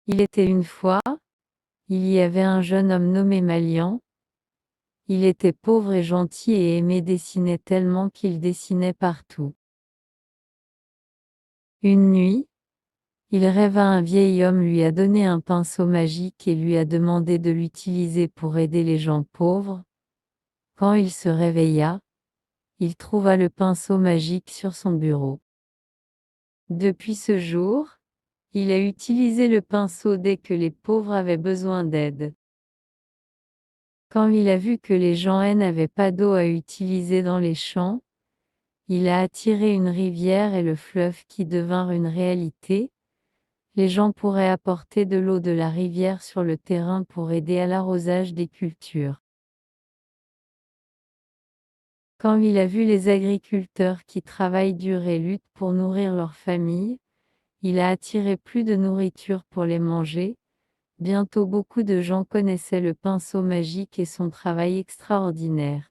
Il était une fois, il y avait un jeune homme nommé Malian. Il était pauvre et gentil et aimait dessiner tellement qu'il dessinait partout. Une nuit, il rêva un vieil homme lui a donné un pinceau magique et lui a demandé de l'utiliser pour aider les gens pauvres. Quand il se réveilla, il trouva le pinceau magique sur son bureau. Depuis ce jour, il a utilisé le pinceau dès que les pauvres avaient besoin d'aide. Quand il a vu que les gens n'avaient pas d'eau à utiliser dans les champs, il a attiré une rivière et le fleuve qui devinrent une réalité. Les gens pourraient apporter de l'eau de la rivière sur le terrain pour aider à l'arrosage des cultures. Quand il a vu les agriculteurs qui travaillent dur et luttent pour nourrir leur famille, il a attiré plus de nourriture pour les manger. Bientôt beaucoup de gens connaissaient le pinceau magique et son travail extraordinaire.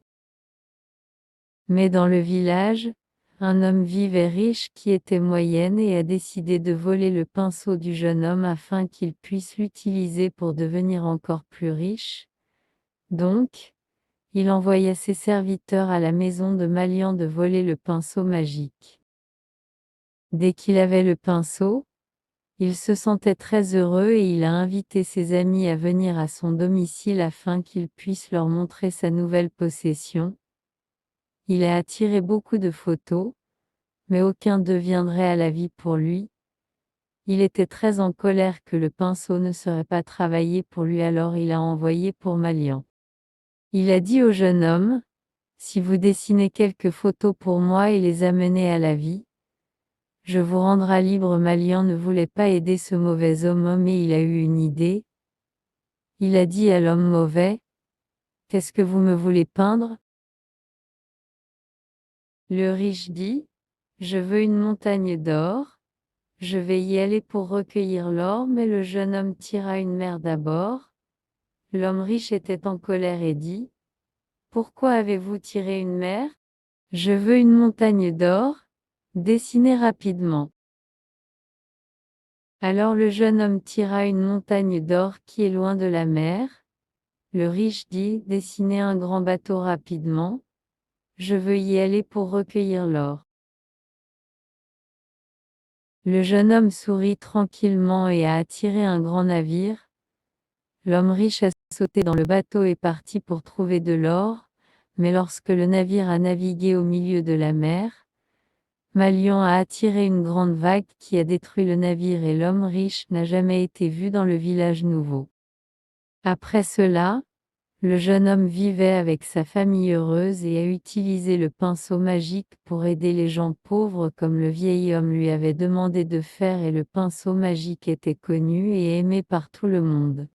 Mais dans le village, un homme vivait riche qui était moyenne et a décidé de voler le pinceau du jeune homme afin qu'il puisse l'utiliser pour devenir encore plus riche. Donc, il envoya ses serviteurs à la maison de Malian de voler le pinceau magique. Dès qu'il avait le pinceau, il se sentait très heureux et il a invité ses amis à venir à son domicile afin qu'il puisse leur montrer sa nouvelle possession. Il a attiré beaucoup de photos, mais aucun ne deviendrait à la vie pour lui. Il était très en colère que le pinceau ne serait pas travaillé pour lui, alors il a envoyé pour Malian. Il a dit au jeune homme, « Si vous dessinez quelques photos pour moi et les amenez à la vie, je vous rendrai libre. » Malian ne voulait pas aider ce mauvais homme, mais il a eu une idée. Il a dit à l'homme mauvais, « Qu'est-ce que vous me voulez peindre ?» Le riche dit, « Je veux une montagne d'or. Je vais y aller pour recueillir l'or. » Mais le jeune homme tira une mer d'abord. L'homme riche était en colère et dit, « Pourquoi avez-vous tiré une mer? Je veux une montagne d'or. Dessinez rapidement. » Alors le jeune homme tira une montagne d'or qui est loin de la mer. Le riche dit, « Dessinez un grand bateau rapidement. Je veux y aller pour recueillir l'or. » Le jeune homme sourit tranquillement et a attiré un grand navire. L'homme riche a sauté dans le bateau et parti pour trouver de l'or, mais lorsque le navire a navigué au milieu de la mer, Malian a attiré une grande vague qui a détruit le navire et l'homme riche n'a jamais été vu dans le village nouveau. Après cela, le jeune homme vivait avec sa famille heureuse et a utilisé le pinceau magique pour aider les gens pauvres comme le vieil homme lui avait demandé de faire, et le pinceau magique était connu et aimé par tout le monde.